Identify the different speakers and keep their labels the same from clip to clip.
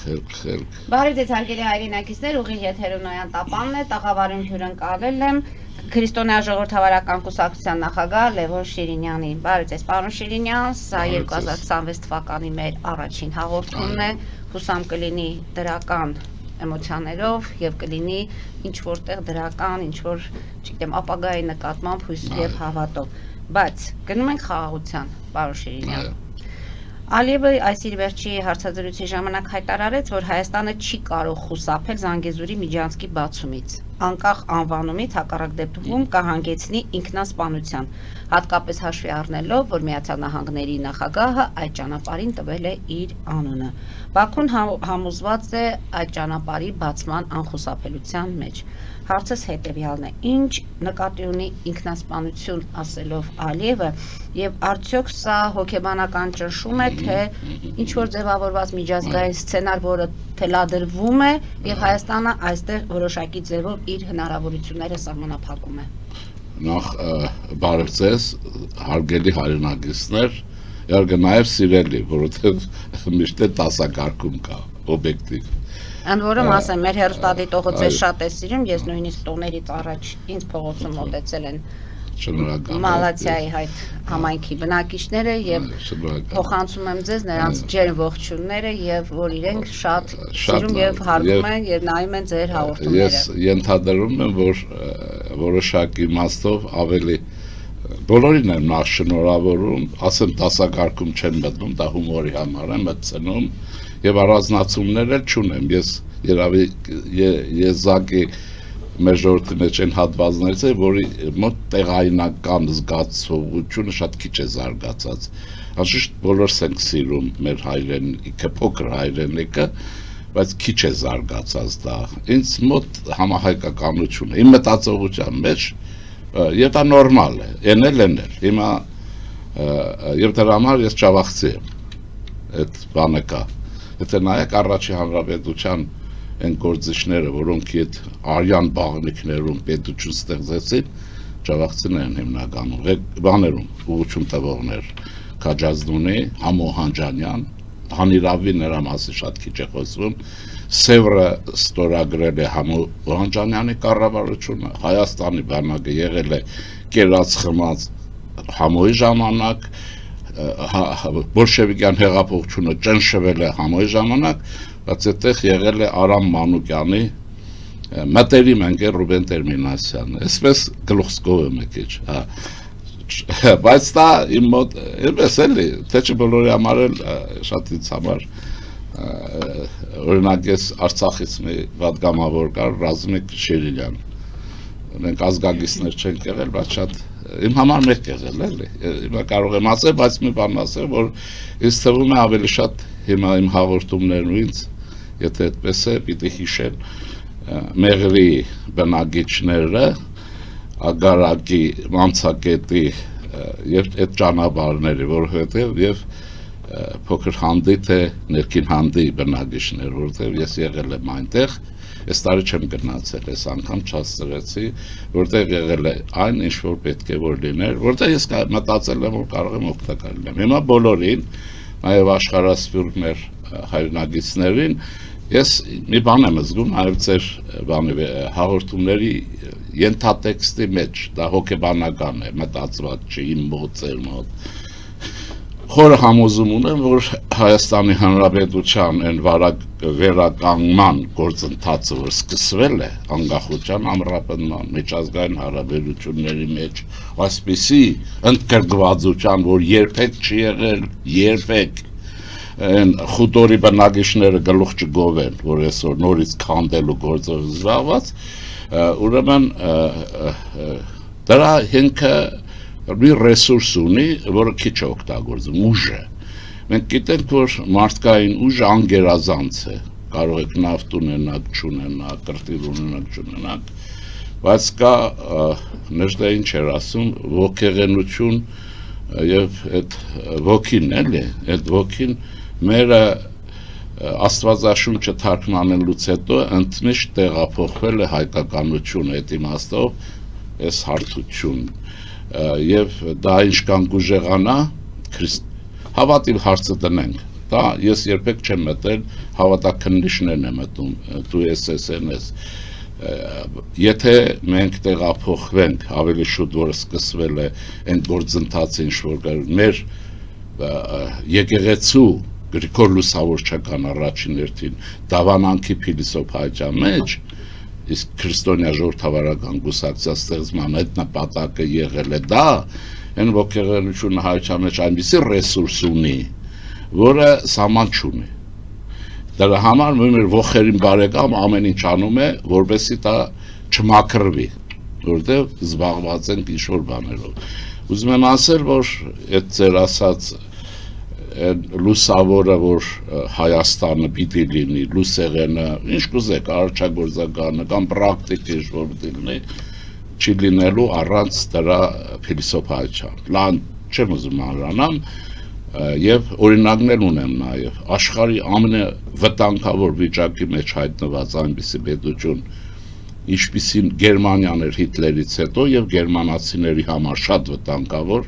Speaker 1: Բարև ձեզ հարգելի հայրենակիցներ, ուղիղ եթերում Նոյան Տապանն է, տաղավարում հյուրընկալել եմ Քրիստոնյա ժողովրդավարական կուսակցության նախագահ Լևոն Շիրինյանին։ Բարև ձեզ, պարոն Շիրինյան, սա 2026 թվականի մեր առաջին հաղորդումն է, հուսամ կլինի դրական էմոցիաներով եւ կլինի ինչ որտեղ դրական, ինչ որ, չգիտեմ, ապագայի նկատմամբ հույս եւ հավատով։ Բայց գնում ենք խաղաղության, պարոն Շիրինյան։ Ալիևը այս իր վերջի հարցազրույցի ժամանակ հայտարարեց, որ Հայաստանը չի կարող խուսափել Զանգեզուրի միջանցքի բացումից, անկախ անվանումից հակառակ դեպքում կհանգեցնի ինքնասպանության, հատկապես հաշվի առնելով, որ Միացյալ Նահանգների նախագահը այդ ճանապարհին տվել է իր անունը։ Բաքուն համոզված է այդ ճանապարհի բացման անխուսափելիության մեջ։ Հարցս հետևյալն է. ինչ նկատի ունի ինքնասպանություն ասելով Ալիևը եւ արդյոք սա հոգեբանական ճնշում է, թե ինչ որ ձևավորված միջազգային սցենար, որը թելադրվում է եւ Հայաստանը այստեղ որոշակի ձևով իր հնարավորությունները սահմանափակում է։
Speaker 2: Նախ բարև ձեզ, հարգելի հայրենակիցներ, իհարկե նաեւ սիրելի, որովհետեւ միշտ դասակարգում կա, օբյեկտիվ։
Speaker 1: Ընդ որում ասեմ, մեր հեռուստադիտողը ձեզ շատ է սիրում, ես նույնիսկ տոներից առաջ ինձ փողոցում մոտեցել են Մալացիայի հայտ համայնքի բնակիչները եւ փոխանցում եմ ձեզ նրանց ջերմ ողջույնները եւ որ իրենք շատ սիրում եւ հարգում են եւ նայում են ձեր հաղորդումները։
Speaker 2: Ես ենթադրում եմ, որ որոշակի իմաստով ավելի բոլորին եմ նախ շնորհավորում, ասեմ դասակարգում չեն մտնում, դա հումորի համար եմ մտցնում եւ առանձնացումներ էլ չունեմ։ Ես երևի եզակի մեր ժողովրդի մեջ են հատվածներից է, որի մոտ տեղայնական զգացողությունը շատ քիչ է զարգացած։ Անշուշտ բոլորս ենք սիրում մեր հայրենիքը, փոքր հայրենիքը, բայց քիչ է զարգացած դա։ Ինձ մոտ համահայկականություն է, իմ մտածողության մեջ, եւ դա նորմալ է, էնել։ Հիմա եւ դրա համար ես ճավախցի եմ այդ բանը կա։ Եթե նայեք առաջի հանրապետության այն գործիչները, որոնք այդ արյան բաղնիքներում պետություն ստեղծեցին, ճավախցիներ են հիմնականում, բաներում, ուղղություն տվողներ, Քաջազնունի, Համոհանջանյան, Հանիրավի նրա մասի շատ քիչ է խոսվում, Սևրը ստորագրել է Համոհանջանյանի կառավարությունը, Հայաստանի բանակը եղել է կերած խմած Համոյի ժամանակ, բոլշևիկյան հեղափոխությունը ճնշվել է Համոյի ժամանակ, բայց այդտեղ եղել է Արամ Մանուկյանի մտերիմ ընկեր Ռուբեն Տերմինասյանը, այսպես գլուխսկով եմ եկել, բայց դա իմ մոտ էս էլի, թե չէ բոլորի համար էլ շատ ինձ համար օրինակ ես Արցախից մի պատգամավոր կար Ռազմիկ Շիրինյան, մենք ազգագիստներ չենք եղել, բայց շատ իմ համար մեկ եղել էլի, հիմա կարող եմ ասել, բայց մի բան ասել, որ ինձ թվում է ավելի շատ հիմա իմ հաղորդումներն ու ինձ, եթե այդպես է, պիտի հիշեն Մեղրի բնակիչները, Ագարակի անցակետի եւ այդ ճանապարհները, որովհետեւ եւ փոքր հանդի թե ներքին հանդի բնակիչներ, որովհետեւ ես եղել եմ այնտեղ, այս տարի չեմ գնացել, այս անգամ չհասցրեցի, որտեղ եղել է այն, ինչ որ պետք է որ լիներ, որտեղ ես մտածել եմ, որ կարող եմ օգտակար լինեմ։ Հիմա բոլորին, նաեւ աշխարհասփյուռ մեր հայրենագիտներին, ես մի բան եմ զգում, նաեւ ձեր բանի հաղորդումների ենթատեքստի մեջ, դա հոգեբանական է, մտածված չի իմ մոտ, ձեր մոտ։ Խորը համոզում ունեմ, որ Հայաստանի Հանրապետության այն վերականգնման գործընթացը, որ սկսվել է անկախության ամրապնդման, միջազգային հարաբերությունների մեջ, այսպիսի ընդգրկվածության, որ երբեք չի եղել, երբեք այն խուտորի բնակիչները գլուխ չգովեն, որ այսօր նորից քանդելու գործով զբաղված, ուրեմն դրա հիմքը մի ռեսուրս ունի, որը քիչ է օգտագործում, ուժը։ Մենք գիտենք, որ մարդկային ուժը անգերազանց է, կարող եք նավթ ունենաք, չունենաք, կրտիր ունենաք, չունենաք, բայց կա նժդե ինչ էր ասում, ոգեղենություն եւ այդ ոգին էլի, այդ ոգին մերը Աստվածաշունչը թարգմանելուց հետո ընդմիշտ տեղափոխվել է հայկականությունը, այդ իմաստով այս հարթություն եւ դա ինչքան գուժեղանա հավատիվ հարցը տնենք Դա ես երբեք չեմ մտել, հավատաքննիչներն եմ մտում, դու ես եթե մենք տեղափոխվենք ավելի շուտ, որ սկսվել է այն գործընթացը, ինչ որ մեր եկեղեցու Գրիգոր Լուսավորչական առաջին հերթին դավանանքի փիլիսոփայության մեջ, իսկ քրիստոնյա ժողովրդավարական կուսակցության ստեղծման այդ նպատակը եղել է դա, այն ոգեղենությունը հայության մեջ այնպիսի ռեսուրս ունի, որը սահման չունի։ Դրա համար մեր ողերին բարեկամ ամեն ինչ անում է, որպեսզի դա չմաքրվի, որտեղ զբաղված ենք ինչ-որ բաներով։ Ուզում եմ ասել, որ այդ ձեր ասած լուսավորը, որ Հայաստանը պիտի լինի, լուսեղենը, ինչ կուզեք, արարչագործականը կամ պրակտիկը ինչ-որ պիտի լինի, չի լինելու առանց դրա փիլիսոփայության։ Լան չեմ ուզում անրանամ, եւ օրինակներ ունեմ նաեւ աշխարհի ամենավտանգավոր վիճակի մեջ հայտնված այնպիսի պետություն, ինչպիսին Գերմանիան էր Հիտլերից հետո եւ գերմանացիների համար շատ վտանգավոր,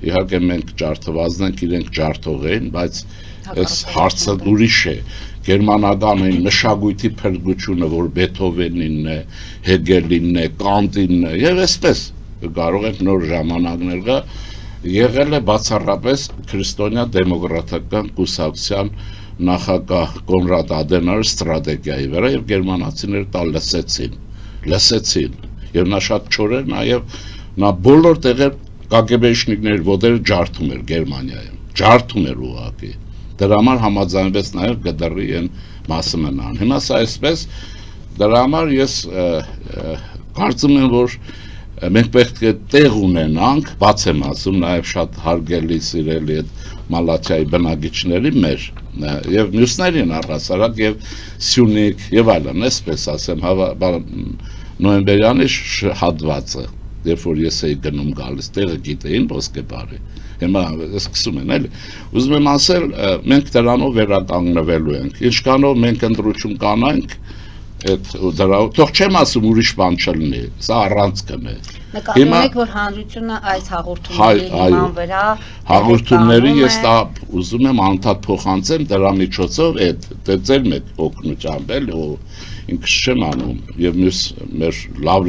Speaker 2: իհարկե մենք ջարդվածն ենք, իրենք ջարդող են, բայց այս հարցը ուրիշ է, գերմանական այն մշակույթի փրկությունը, որ Բեթհովենինն է, Հեգելինն է, Կանտինն է եւ այսպես կարող ենք նոր ժամանակներ գա եղել է բացառապես քրիստոնյա դեմոկրատական կուսակցության նախագահ Կոնրադ Ադենաուերի ստրատեգիայի վրա եւ գերմանացիները դա լսեցին եւ նա շատ չոր էր նաեւ նա բոլոր տեղեր կագեբեշնիկներ ոտերը ջարդում էր Գերմանիայում ջարդում էր ուղղակի դրա համար համաձայնվեց նաեւ գդրի այն մասը մնան հիմա սա այսպես դրա համար ես կարծում եմ որ մենք պետք է տեղ ունենանք, բաց եմ ասում, նաև շատ հարգելի սիրելի այդ Մալաթիայի բնակիչների մեր եւ մյուսներին առհասարակ եւ Սյունիք եւ այլն, այսպես ասեմ, նոյեմբերյանի հատվածը, երբ որ ես էի գնում գալիս, տեղը գիտեին ոսկեպարի։ Հիմա սկսում են, էլի։ Ուզում եմ ասել, մենք դրանով վերականգնվելու ենք։ Ինչքանով մենք ընտրություն կանանք թող չեմ ասում ուրիշ բան չլինի, սա առանցքն է։
Speaker 1: Նկատում եք, որ հանրությունը այս հաղորդումների հիման վրա
Speaker 2: հաղորդումների ես դա ուզում եմ անդադ փոխանցեմ դրա միջոցով այդ ձեր մեկ օգնությամբ էլ ինքս չեմ անում եւ մյուս մեր լավ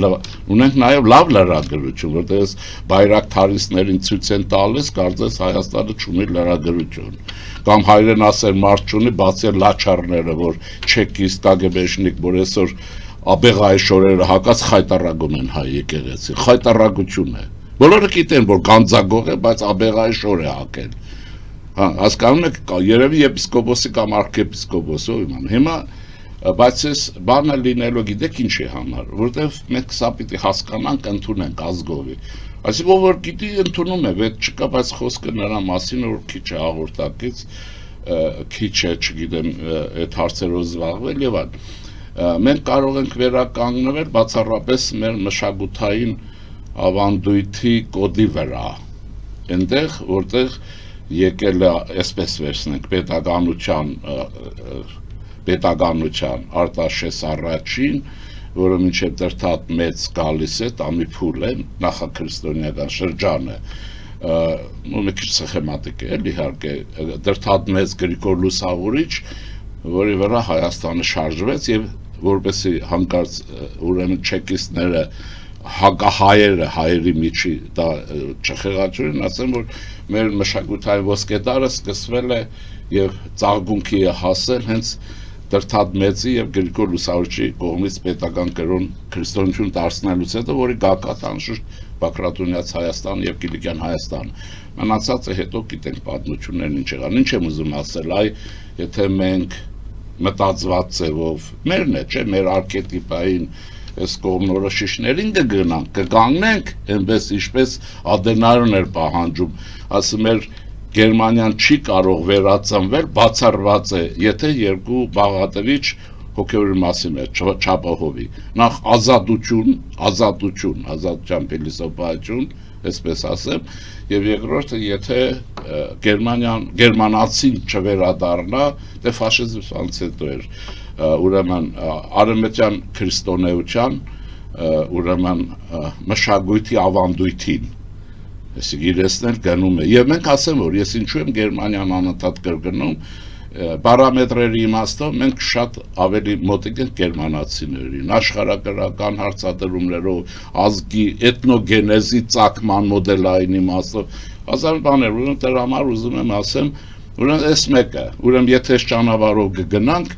Speaker 2: ունենք նաեւ լավ լրագրություն, որտեղ բայրակթարիստներին ցույց են տալիս, կարծես Հայաստանը չունի լրագրություն կամ հայրենասեր մարդ չունի, բացի լաչարները, որ չեկիստ կագեբեշնիկ, որ այսօր աբեղայի շորերը հակած խայտարագում են հայ եկեղեցի, խայտարագություն է։ Բոլորը գիտեն, որ գանձագող է, բայց աբեղայի շոր է հակել։ Հասկանում եք, երևի եպիսկոպոսի կամ արքեպիսկոպոսի իման։ Հիմա բայց այս բանը լինելու գիտեք ինչի համար, որտեղ մենք սա պիտի հասկանանք, ընդունենք ազգովի։ Այսինքն որ գիտի ընդունում է, վետ չկա, բայց խոսքը նրա մասին որ քիչ է հաղորդակից, քիչ է, չգիտեմ, այդ հարցերով զբաղվել եւ այլն։ Մենք կարող ենք վերականգնվել բացառապես մեր մշակութային ավանդույթի կոդի վրա։ Այնտեղ, որտեղ եկել է, այսպես վերցնենք, պետականության Արտաշես առաջին, որը մինչև դրթատ մեծ գալիս է, տամիփուլ է, նախաքրիստոնեական շրջան է, մի քիչ սխեմատիկ է, իհարկե, դրթատ մեծ Գրիգոր Լուսավորիչ, որի վրա Հայաստանը շարժվեց եւ որպեսզի հանկարծ ուրեմն չեկիստները հակահայերը հայերի միջի դա չխեղաթյուրին, ասեմ, որ մեր մշակութային ոսկեդարը սկսվել է եւ ծաղկունքի է հասել հենց Դրթատ մեծի եւ Գրիգոր Լուսավորչի կողմից պետական կրոն քրիստոնեություն դարձնելուց հետո, որի գագաթ անշուշտ Բագրատունյաց Հայաստան եւ Կիլիկյան Հայաստան։ Մնացածը հետո գիտենք պատմություններն ինչ եղան։ Ինչ եմ ուզում ասել, եթե մենք մտածված ձևով մերն է, չէ, մեր արքետիպային այս կողմնորոշիչներին կգաննենք, այնպես ինչպես Ադենաուերն էր պահանջում, ասում էր Գերմանիան չի կարող վերածնվել, բացառված է, եթե երկու բաղադրիչ հոգևորի մասին է չապահովի։ Նախ ազատության փիլիսոփայություն, այսպես ասեմ, եւ երկրորդը, եթե գերմանացին չվերադառնա, դե ֆաշիզմից հետո էր, ուրեմն արևմտյան քրիստոնեության, ուրեմն մշակույթի ավանդույթին Այսինքն իրենցն էլ գնում է։ Եվ մենք ասեմ, որ ես ինչու եմ Գերմանիան անընդհատ կրկնում, պարամետրերի իմաստով մենք շատ ավելի մոտիկ ենք գերմանացիներին, աշխարհագրական հարցադրումներով, ազգի էթնոգենեզի ծագման մոդելային իմաստով, հազար բաներ, ուրեմն դրա համար ուզում եմ ասեմ, ուրեմն այս մեկը, ուրեմն եթե ճանապարհով կգնանք,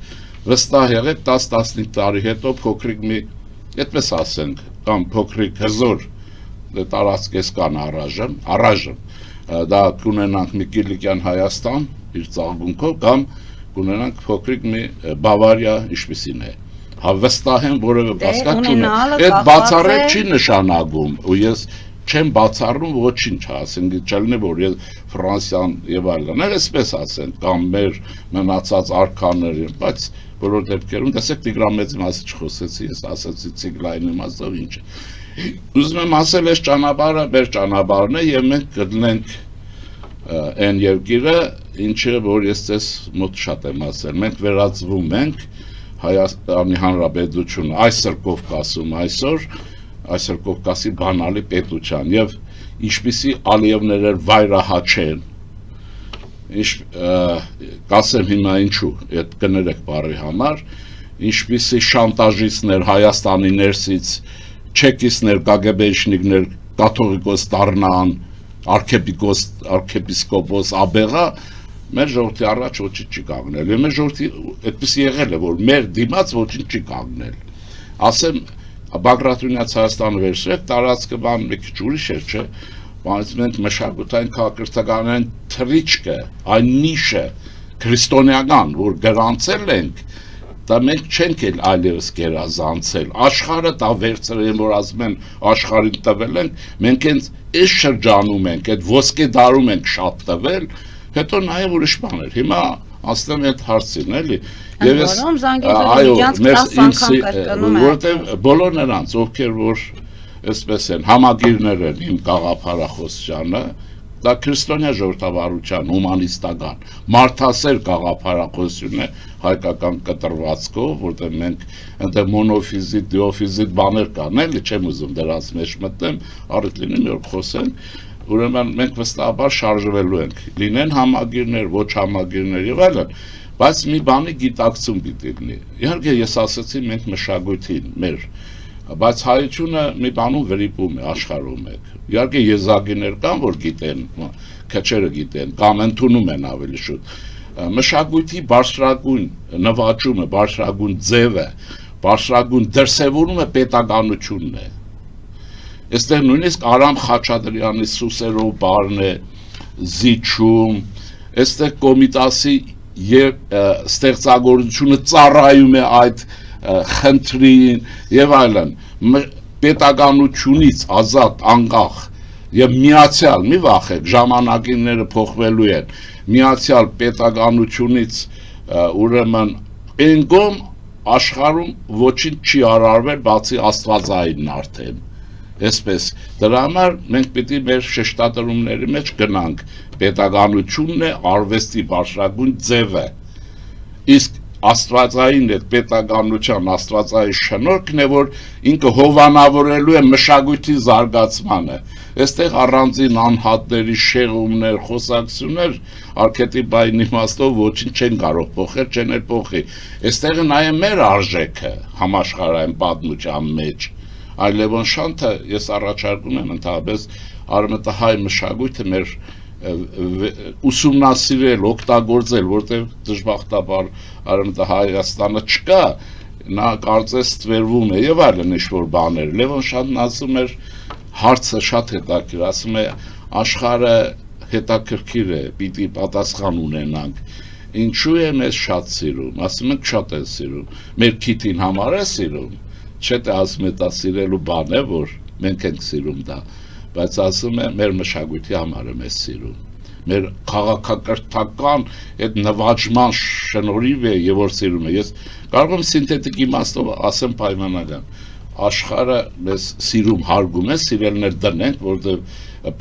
Speaker 2: վստահ եղեք 10-15 տարի հետո փոքրիկ մի, այդպես ասենք, կամ փոքրիկ հզոր տարածքես կան առայժմ, դա կունենանք մի Կիլիկյան Հայաստան իր ծաղկունքով կամ կունենանք փոքրիկ մի Բավարիա, ինչպիսին է։ Վստահ եմ, որևէ կասկած չունեմ։ Այդ բացառեք չի նշանակում, ու ես չեմ բացառում ոչինչ, ասենք չլինի, որ ես Ֆրանսիան եւ այլն, այսպես ասենք, կամ մեր մնացած արքաներին, բայց բոլոր դեպքերում տեսեք Տիգրամեծի մասին չխոսեցի, ես ասացի Ցիգլայինի մասով ինչ է։ Ուզում եմ ասել, այս ճանապարհը մեր ճանապարհն է եւ մենք գտնենք այն երկիրը, ինչը որ ես ձեզ մոտ շատ եմ ասել, մենք վերածվում ենք Հայաստանի Հանրապետությունը այսօր Կովկասում այսօր Կովկասի բանալի պետության եւ ինչպիսի Ալիևներ վայրահաչեն, կասեմ հիմա ինչու, այդ կներեք բարի համար, ինչպիսի շանտաժիստներ Հայաստանի ներսից չեկիստներ, կագեբեշնիկներ, կաթողիկոս դառնան, արքեպիսկոպոս աբեղա, մեր ժողովրդի առաջ ոչինչ չի կանգնել։ Մեր ժողովրդի այդպես եղել է, որ մեր դիմաց ոչինչ չի կանգնել։ Ասեմ, Բագրատունյաց Հայաստանը վերցրեք, տարածքը բան մի քիչ ուրիշ էր, չէ՞, բայց մենք մշակութային քաղաքակրթականային թռիչքը, այն նիշը քրիստոնեական, որ գրանցել ենք, դա մենք չենք էլ այլևս գերազանցել, աշխարհը դա վերցրել են, որ ասում են աշխարհին տվել ենք, մենք հենց այս շրջանում ենք, այդ ոսկե դարում ենք շատ տվել, հետո նաև ուրիշ բաներ, հիմա ասեմ այդ հարցին, էլի, եւ ես որտեղ բոլոր նրանց, ովքեր որ այսպես են, համագիրներ են իմ գաղափարախոսությանը, դա քրիստոնյա ժողովրդավարության հումանիստական մարդասեր գաղափարախոսություն է հայկական կտրվածքով, որտեղ մենք այնտեղ մոնոֆիզիտ, դիոֆիզիտ բաներ կան, էլի չեմ ուզում դրանց մեջ մտնեմ, առիթ լինի մի օր խոսենք, ուրեմն մենք վստահաբար շարժվելու ենք, լինեն համագիրներ, ոչ համագիրներ եւ այլն, բայց մի բանի գիտակցում պիտի լինի։ Իհարկե ես ասացի մենք մշակույթին մեր, բայց հայությունը մի բանում վրիպում է, աշխարհում է։ Իհարկե եզակիներ կան, որ գիտեն, քչերը գիտեն, կամ ընդունում են ավելի շուտ։ Մշակույթի բարձրագույն նվաճումը, բարձրագույն ձևը, բարձրագույն դրսևորումը պետականությունն է։ Այստեղ նույնիսկ Արամ Խաչատրյանի Սուսերով բառն է, զիջում, այստեղ Կոմիտասի ստեղծագործությունը ծառայում է այդ խնդրին եւ այլն, պետականությունից ազատ, անկախ եւ միացյալ, մի վախեք, ժամանակինները փոխվելու են, միացյալ պետականությունից ուրեմն ընկոմ աշխարհում ոչինչ չի արարվել, բացի աստվածային արդեն, այսպես, դրա համար մենք պիտի մեր շեշտադրումների մեջ գնանք, պետականությունն է արվեստի բարձրագույն ձևը, իսկ աստվածային այդ պետականության աստվածային շնորհքն է, որ ինքը հովանավորելու է մշակույթի զարգացմանը։ Այստեղ առանձին անհատների շեղումներ, խոսակցություններ արքետիպային իմաստով ոչինչ չեն կարող փոխել, չեն էլ փոխի։ Այստեղ նաև մեր արժեքը համաշխարհային պատմության մեջ։ Այլ Լևոն Շանթը ես առաջարկում եմ ընդհանրապես արմատահայ մշակույթը մեր ուսումնասիրել, օգտագործել, որտեղ դժբախտաբար Հայաստանը չկա, նա կարծես ստվերվում է եւ այլն ինչ-որ բաներ։ Լևոն Շանթն ասում էր հարցը շատ հետաքրքիր, ասում է աշխարհը հետաքրքիր է, պիտի պատասխան ունենանք։ Ինչու է մեզ շատ սիրում, ասում ենք շատ է սիրում, մեր քիթին համար է սիրում, չէ՞ թե ասում է դա սիրելու բան է, որ մենք ենք սիրում դա, բայց ասում է մեր մշակույթի համար է մեզ սիրում, մեր քաղաքակրթական այդ նվաճման շնորհիվ է եւ որ սիրում է։ Ես կարող եմ սինթետիկ իմաստով ասեմ պայմանական, աշխարհը մեզ սիրում, հարգում է, սիրելներ դնենք, որտեղ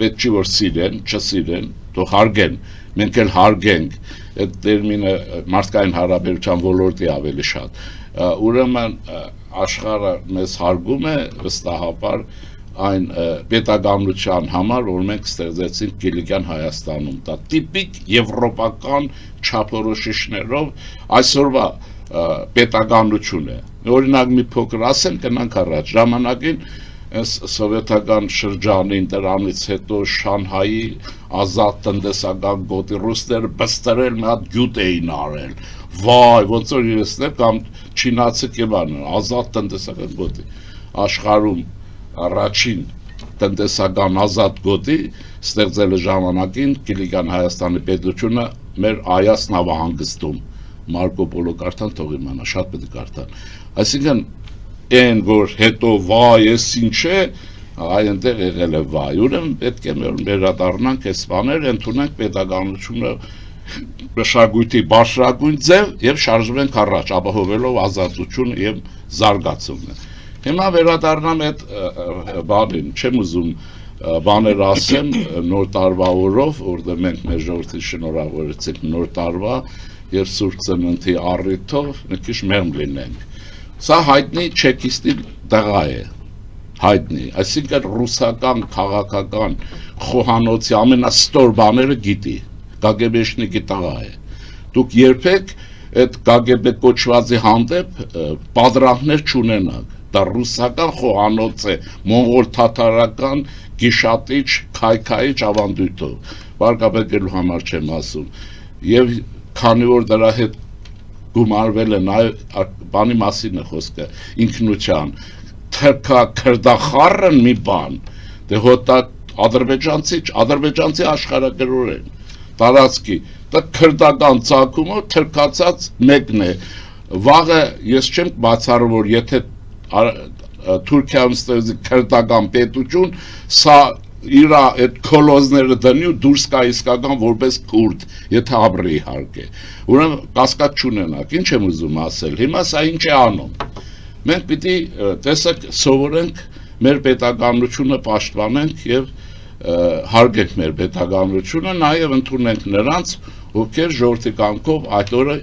Speaker 2: պետք չի որ սիրեն, չսիրեն, թող հարգեն, մենք էլ հարգենք, այդ տերմինը մարդկային հարաբերության ոլորտի ավելի շատ։ Ուրեմն աշխարհը մեզ հարգում է, վստահաբար այն պետականության համար, որ մենք ստեղծեցինք Կիլիկյան Հայաստանում, դա տիպիկ եվրոպական չափորոշիչներով այսօրվա պետականություն է։ Օրինակ մի փոքր ասեմ, կնանք առաջ, ժամանակին սովետական շրջանին դրանից հետո Շանհայի ազատ տնտեսական գոտի ռուսները բստերել մի հատ գյուտ էին արել, վայ, ոնց որ իրեսներ կամ չինացի կեվանը, ազատ տնտեսական գոտի, աշխարհում առաջին տնտեսական ազատ գոտի ստեղծել է ժամանակին Կիլիկյան Հայաստանի պետությունը մեր Այաս նավահանգստում, Մարկո Պոլո կարդան թող իմանա, շատ պետք է կարդան, այսինքն այն որ հետո վայ էս ինչ է, այնտեղ եղել է վայ, ուրեմն պետք է վերադառնանք այս բաները, ընդունենք պետականությունը մշակույթի բարձրագույն ձև եւ շարժվենք առաջ, ապահովելով ազատությունը եւ զարգացումը։ Հիմա վերադառնամ այդ բանին, չեմ ուզում բաներ ասեմ նոր տարվա օրով, որտեղ մենք մեր ժողովրդի շնորհավորեցինք նոր տարվա եւ Սուրբ Ծննդի առիթով մի քիչ մեղմ լինենք։ Սա հայտնի չեկիստի տղա է, հայտնի, այսինքն ռուսական քաղաքական խոհանոցի ամենաստոր բաները գիտի, կագեբեշնիկի տղա է։ Դուք երբեք այդ կագեբե կոչվածի հանդեպ պատրանքներ չունենաք, դա ռուսական խոհանոց է, մոնղոլ թաթարական գիշատիչ, քայքայիչ ավանդույթով, վարկաբեկելու համար չեմ ասում, եւ քանի որ դրա հետ գումարվել է նաև բանի մասին է խոսքը, ինքնության, թրքա քրդախառն մի բան, դե հոտա ադրբեջանցի աշխարհագրորեն, տարածքի, դա քրդական ծագումով թրքացած մեկն է, վաղը ես չեմ բացառում, որ եթե Թուրքիայում ստեղծի քրդական պետություն, սա իր այդ քոլոզները դնի ու դուրս կա իսկական որպես քուրդ, եթե ապրի իհարկե։ Ուրեմն կասկած չունենաք, ինչ եմ ուզում ասել։ Հիմա սա ինչ է անում։ Մենք պիտի տեսեք սովորենք մեր պետականությունը պաշտպանենք եւ հարգենք մեր պետականությունը, նաեւ ընդունենք նրանց, ովքեր ժողովրդի կամքով այդ օրը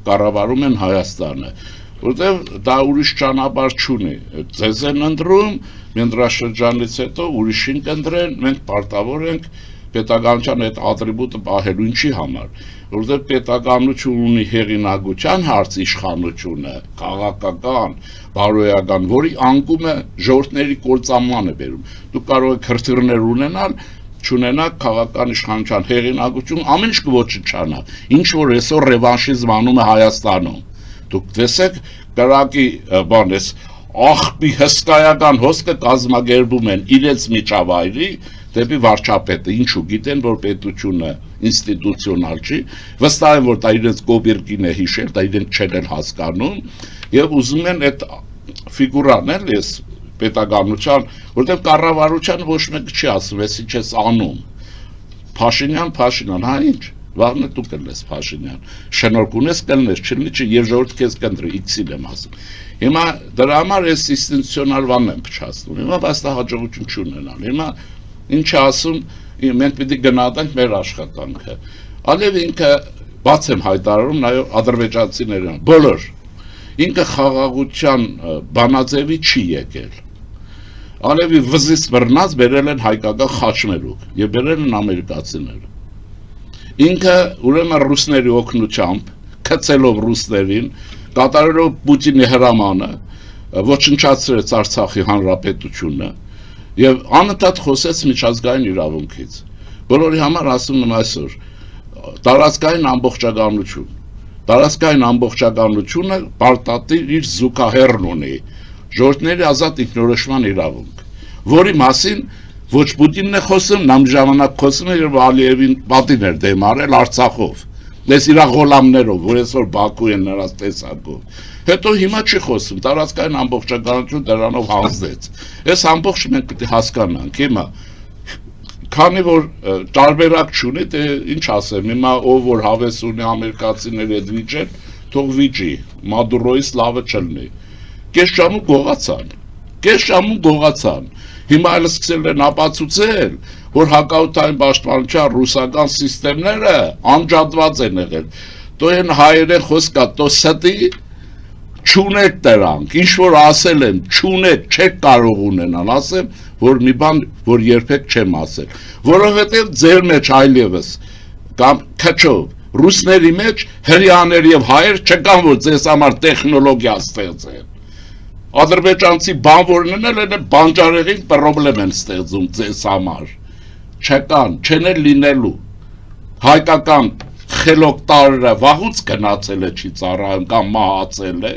Speaker 2: կառավարում են Հայաստանը։ Որտեղ դա ուրիշ ճանապարհ չունի։ Ձեզ են ընտրում, մենտրաշրջանից հետո ուրիշին կընտրեն, մենք պարտավոր ենք պետականության այդ ատրիբուտը պահելու ինչի համար, որտեղ պետականություն ունի հեղինակության հարց իշխանությունը, քաղաքական, բարոյական, որի անկումը ժողովրդների կործանման է բերում։ Դուք կարող եք հրթիռներ ունենալ, չունենաք քաղաքական իշխանության հեղինակություն, ամեն ինչ կոչնչանա, ինչ որ այսօր ռևանշիզմ անում է Հայաստանում։ Դուք տեսեք կրակի բան էս աղբի հսկայական հոսքը կազմակերպում են իրենց միջավայրի դեպի վարչապետը, ինչու գիտեն, որ պետությունը ինստիտուցիոնալ չի, վստահ են, որ դա իրենց կոբիրկին է հիշել, դա իրենք չեն էլ հասկանում եւ ուզում են այդ ֆիգուրան էլ ես պետականության, որտեղ կառավարության ոչ մեկը չի ասում, ես ինչ ես անում։ Փաշինյան, հա ինչ Վաղն դու կլնես Փաշինյան, շնորհք ունես կլնես, չլինի չի եւ ժողովուրդ քեզ կընտրի, X-ին եմ ասում։ Հիմա դրա համար այս ինստիտուցիոնալ բանն եմ փչացնում։ Հիմա վաստահաջողություն չունենան։ Հիմա ինչ ասում, մենք պիտի գնահատենք մեր աշխատանքը։ Ալև ինքը բաց եմ հայտարարում նաեւ ադրբեջանցիներին, բոլոր ինքը խաղաղության բանաձևի չի եկել։ Ալևի վզից բռնած բերել են հայկական խաչմերուկ եւ բերել են ամերիկացիները։ Ինքը ուրեմն ռուսների օգնությամբ, քցելով ռուսներին, կատարելով Պուտինի հրամանը, ոչնչացրեց Արցախի հանրապետությունը եւ անընդհատ խոսեց միջազգային իրավունքից։ Բոլորի համար ասում եմ այսօր, տարածքային ամբողջականություն։ Տարածքային ամբողջականությունը պարտադիր իր զուգահեռն ունի, ժողովրդների ազատ ինքնորոշման իրավունք, որի մասին ոչ Պուտինն է խոսում, նա ժամանակ խոսում է, երբ Ալիևին պատին էր դեմ արել Արցախով, դες իր ղոլամներով, որ այսօր Բաքու են նրանց տեսակով։ Հետո հիմա չի խոսում, տարածքային ամբողջականություն դրանով հանձնեց։ Այս ամբողջը մենք պետք է հասկանանք, հիմա քանի որ տարբերակ չունի, դե ինչ ասեմ, հիմա ով որ հավես ունի ամերիկացիների հետ վիճել, թող վիճի, Մադուրոյից լավը չլինի։ Կես ժամում գողացան։ Հիմա էլ սկսել են ապացուցել, որ հակաօդային պաշտպանության ռուսական սիստեմները անջատված են եղել։ Դո են հայերեն խոսքա, տո ստի չունեք դրանք, ինչ որ ասել եմ, չունեք, չեք կարող ունենալ, ասեմ, որ մի բան, որ երբեք չեմ ասել, որովհետև ձեր մեջ այլևս կամ քչով ռուսների մեջ հրեաներ եւ հայեր չկան, որ ձեզ համար տեխնոլոգիա ստեղծեն։ Ադրբեջանցի բանվորներն էլ բանջարեղին պրոբլեմ են ստեղծում ձեզ համար։ Չկան, չեն էլ լինելու։ Հայկական խելոք տարրը վաղուց գնացել է չի ծառայում կամ մահացել է,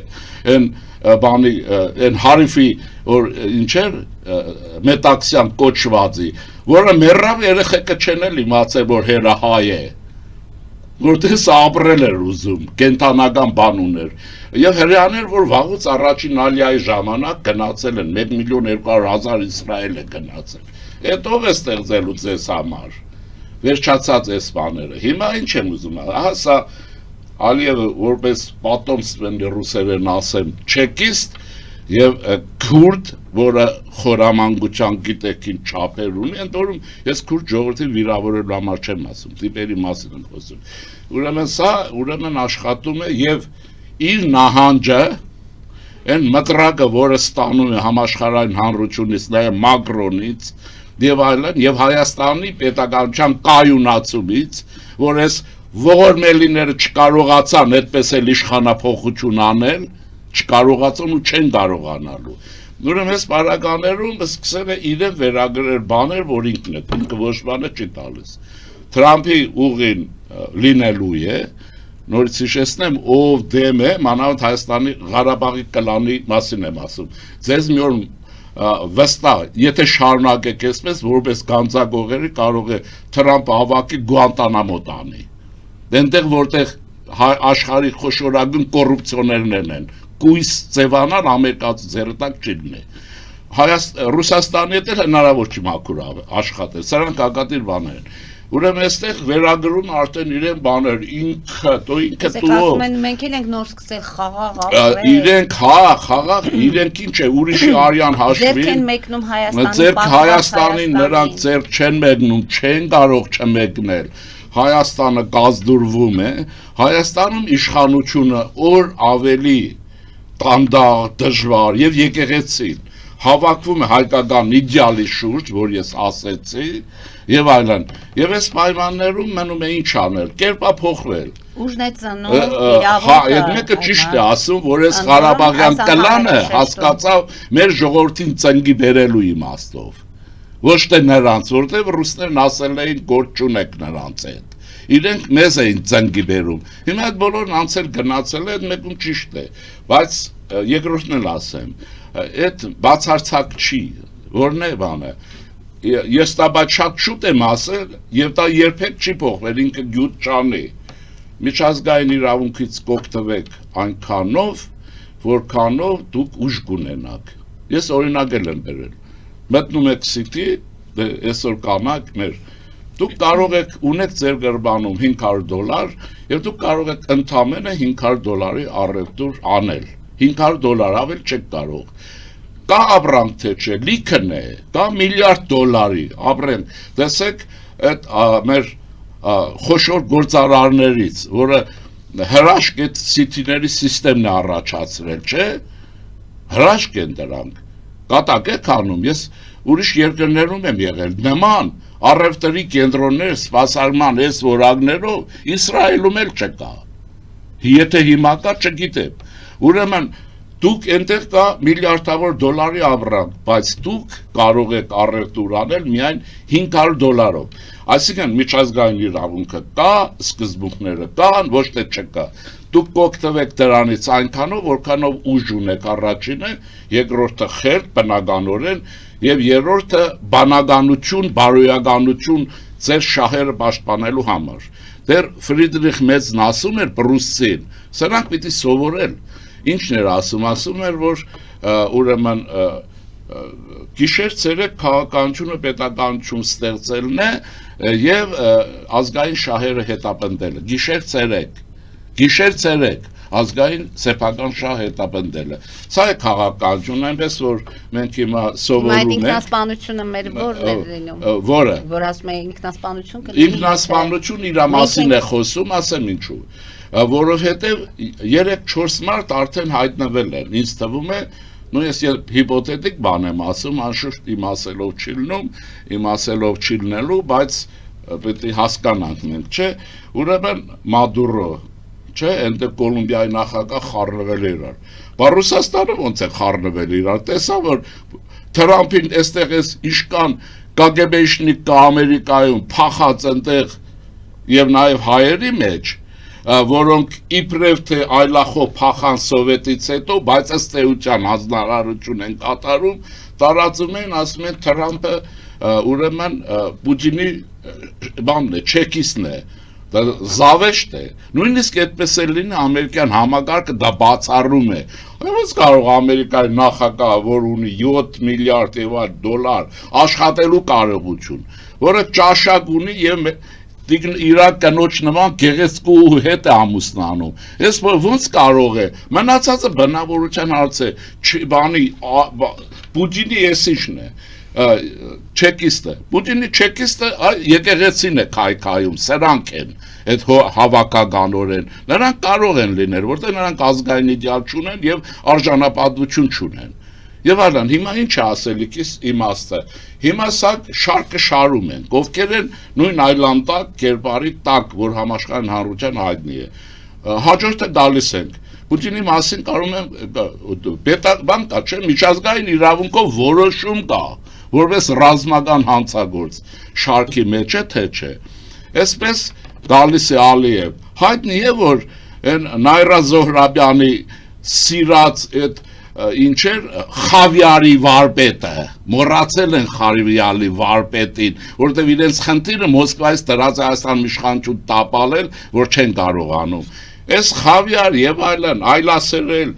Speaker 2: այն հարիֆի, որ ինչեր մետաքսյան կոչվածի, որը մեռավ երեխեքը չեն էլ իմացել, որ հերը հայ է, որտեղ սա ապրել էր ուզում, կենթանական բան ուներ, եւ հրեաներ, որ վաղուց առաջին ալիայի ժամանակ գնացել են, 1,200,000 Իսրայել է գնացել, այդ ով է ստեղծելու ձեզ համար, վերջացած այս բաները, հիմա ինչ եմ ուզում, ահա սա Ալիևը որպես պատոմստվեն ռուսերեն ասեմ, չեկիստ եւ քուրդ, որը խորամանկության գիտեքին չափեր ունի, ընդ որում ես քուրդ ժողովրդի վիրավորելու համար չեմ ասում, տիպերի մասին եմ խոսում։ Ուրեմն սա, աշխատում է եւ իր նահանջը, այն մտրակը, որը ստանում է համաշխարհային հանրությունից, նաեւ Մակրոնից եւ այլն, եւ Հայաստանի պետականության կայունացումից, որ այս ողորմելիները չկարողացան այդպես էլ իշխանափոխություն անել, չկարողացան ու չեն կարողանալու։ Ուրեմն այս պարագաներում սկսել է իրեն վերագրել բաներ, որ ինքը ոչ բանը չի տալիս։ Թրամփի ուղին լինելու է, նորից հիշեցնեմ, ով դեմ է, մանավանդ Հայաստանի Ղարաբաղի կլանի մասին եմ ասում։ Ձեզ մի օր վստահ, եթե շարունակեք այսպես, որպես գանձագողերի կարող է Թրամփը հավաքի Գուանտանամո տանի։ Այնտեղ որտեղ աշխարհի խոշորագույն կոռուպցիոներներն են, կույս ձևանալ ամերիկացի ձեռը տակ չի լինի։ Ռուսաստանի հետ էլ հնարավոր չի մաքուր աշխատել, սրանք ակատիր բաներ են։ Ուրեմն այստեղ վերագրում արդեն իրեն բաներ, ինքը տուով։
Speaker 1: Մենք էլ ենք նոր սկսել խաղաղ ապրել։
Speaker 2: Իրենք խաղաղ, իրենք ինչ է, ուրիշի արյան հաշվին։
Speaker 1: Ձերք են մեկնում Հայաստանի,
Speaker 2: ձերք Հայաստանին նրանք ձերք չեն մեկնում, չեն կարող չմեկնել։ Հայաստանը գազդուրվում է, Հայաստանում իշխանությունը օր ավելի տանդաղ, դժվար եւ եկեղեցին հավաքվում է հայկական իդեալի շուրջ, որ ես ասեցի, եւ այլն։ Եվ այս պայմաններում մնում է ինչ անել, կերպափոխվել։
Speaker 1: Ուժն է ծնում, իրավունքը։
Speaker 2: Այդ մեկը ճիշտ է ասում, որ այս Ղարաբաղյան կլանը հասկացավ մեր ժողովրդին ծնգի բերելու իմաստով։ Ոչ թե նրանց, որտեղ ռուսներն ասել էին գործ չունեք նրանց հետ։ Իրենք մեզ էին ծնգի բերում։ Հիմա այդ բոլորն անցել գնացել է, այդ մեկում ճիշտ է, բայց երկրորդն էլ ասեմ, այդ բացարձակ չի, որն է բանը։ Ես դա բայց շատ շուտ եմ ասել, եւ դա երբեք չի փոխվել, ինքը գյուտ ճանի։ Միջազգային իրավունքից կօգտվեք այնքանով, որքանով դուք ուժ կունենաք։ Ես օրինակել եմ բերել։ Մտնում եք City, այսօր կանակ մեր, դուք կարող եք ունեք ձեր գրբանում $500 եւ դուք կարող եք ընդամենը $500 առևտուր անել։ $500 ավել չեք կարող։ Կա ապրանք թե չէ, լիքն է, կա $1 միլիարդ ապրանք։ Տեսեք, այդ մեր խոշոր գործարարներից, որը հրաշք այդ City-ների համակարգն է առաջացրել, չէ՞։ Հրաշք են դրանք։ Կատակ եք անում, ես ուրիշ երկրներում եմ եղել, նման առևտրի կենտրոններ, սպասարկման այս որակներով Իսրայելում էլ չկա։ Եթե հիմա կա, չգիտեմ։ Ուրեմն դուք այնտեղ կա միլիարդավոր դոլարի ապրանք, բայց դուք կարող եք առևտուր անել միայն $500-ով։ Այսինքն միջազգային իրավունքը կա, սկզբունքները կան, ոչ թե չկա։ Դուք կօգտվեք դրանից այնքանով, որքանով ուժ ունեք առաջինը, երկրորդը խելք, բնականորեն, եւ երրորդը բանականություն, բարոյականություն ձեր շահերը պաշտպանելու համար։ Դեռ Ֆրիդրիխ Մեծն ասում էր Պրուսին, սրանք պիտի սովորել։ Ինչն էր ասում էր, որ ուրեմն գիշեր ցերեկ քաղաքականությունը պետականություն ստեղծելն է եւ ազգային շահերը հետապնդելը։ Գիշեր ցերեկ, ազգային սեփական շահ հետապնդելը։ Սա է քաղաքականություն, այնպես որ մենք հիմա սովորում ենք։
Speaker 1: Ինքնասպանությունը մեր որն է լինում։
Speaker 2: Որը։
Speaker 1: Որ ասում է ինքնասպանություն կլինի։
Speaker 2: Ինքնասպանություն իր մասին է խոսում, ասեմ ինչու։ Որովհետև 3-4 մարդ արդեն հայտնվել են։ Ինձ թվում է, նույն ես հիպոթետիկ բան եմ ասում, անշուշտ իմ ասելով չի լինելու, բայց պետք է հասկանանք մենք, չէ, ուրեմն Մադուրո, չէ, այնտեղ Կոլումբիայի նախագահ խառնվել իրար։ Բա Ռուսաստանը ոնց է խառնվել իրար, տեսա որ Թրամփին այստեղ էս իշկան կագեբեշնիկ կա Ամերիկայում փախած այնտեղ եւ նաեւ հայերի մեջ, որոնք իբրև թե այլախոհ փախան սովետից հետո, բայց ըստ էության հանձնարարություն են կատարում, տարածում են, ասում են Թրամփը ուրեմն Պուտինի բանն է, չեկիստն է, դա զավեշտ է, նույնիսկ այդպես է լինի ամերիկյան համակարգը դա բացառում է, ոնց կարող Ամերիկայի նախագահ, որ ունի 7 միլիարդ եւ այլ դոլար, աշխատելու կարողություն, որը ճաշակ ունի եւ իրար կնոջ նման գեղեցկու հետ է ամուսնանում, ես ոնց կարող է, մնացածը բնավորության հարց է, բանի, Պուտինի էսիշն է, չեկիստը, Պուտինի չեկիստը եկեղեցին է քայքայում, սրանք են, այդ հավաքականորեն, նրանք կարող են լինել, որտեղ նրանք ազգային իդեալ չունեն եւ արժանապատվություն չունեն։ Եվ այլն, հիմա ինչ է ասելիքիս իմաստը, հիմա սա շարքը շարում են, ովքեր են նույն այլանդակ կերպարի տակ, որ համաշխարհային հանրության հայտնի է, հաջորդը գալիս ենք, Պուտինի մասին կարող եմ, բան կա, չէ, միջազգային իրավունքով որոշում կա, որպես ռազմական հանցագործ շարքի մեջ է, թե չէ, այսպես գալիս է Ալիև, հայտնի է, որ Նայրա Զոհրաբյանի սիրած այդ ինչ էր խավիարի վարպետը, մոռացել են խավիարի վարպետին, որտեղ իրենց խնդիրը Մոսկվայից դրած Հայաստան իշխանություն տապալել, որ չեն կարողանում։ Այս խավիար եւ այլն, այլասերել,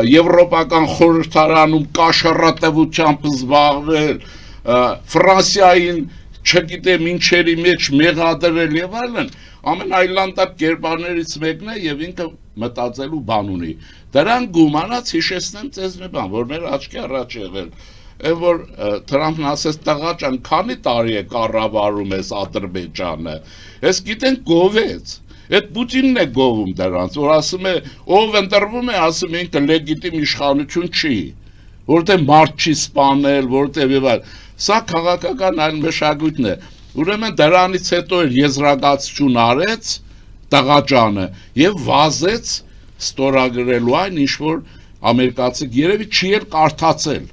Speaker 2: եվրոպական խորհրդարանում կաշառատվությամբ զբաղվել, Ֆրանսիային, չգիտեմ ինչերի մեջ մեղադրել եւ այլն, ամեն այլանդակ կերպարներից մեկն է եւ ինքը մտածելու բան ունի։ Դրան գումարած հիշեցնեմ ձեզ մի բան, որ մեր աչքի առաջ եղել, այն որ Թրամփն ասեց տղա ջան, քանի տարի է կառավարում ես Ադրբեջանը, ես գիտեն գովեց, այդ Պուտինն է գովում դրանց, որ ասում է, ով ընտրվում է, ասում է ինքը լեգիտիմ իշխանություն չի, որտեղ մարդ չի սպանել, որտեղ եւ այլ, սա քաղաքական այլ մշակույթն է, ուրեմն դրանից հետո եզրակացություն արեց տղաճանը եւ վազեց ստորագրելու այն ինչ որ ամերիկացի երևի չի էլ կարդացել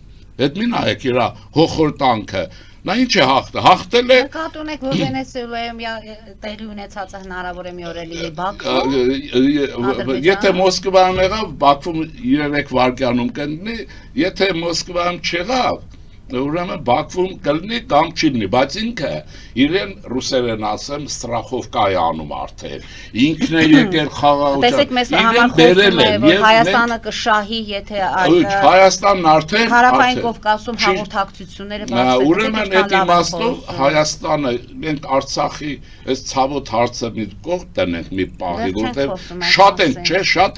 Speaker 2: այդ մի նայեք իրա հոխորտանքը նա ինչ է հաղթել է
Speaker 1: Կատ ունեք որ Վենեսուելայում տեղի ունեցածը հնարավոր է մի օր լինի Բաքվում
Speaker 2: եթե Մոսկվայում եղավ Բաքվում 3 վայրկյանում կընկնի եթե Մոսկվայում չեղավ ուրեմն Բաքվում կլինի կամ չի լինի, բայց ինքը իրեն ռուսերեն ասեմ ստրախովկա է անում արդեն։ Ինքն է եկել խաղաղության։
Speaker 1: Տեսեք մեզ համար խոսում է, որ Հայաստանը կշահի, եթե այդ
Speaker 2: Հայաստանն արդեն
Speaker 1: Հարավային Կովկասում հաղորդակցությունները բացվեն։
Speaker 2: Ուրեմն այդ իմաստով Հայաստանը մենք Արցախի այս ցավոտ հարցը մի կողմ տնենք մի պահի, որտեղ շատ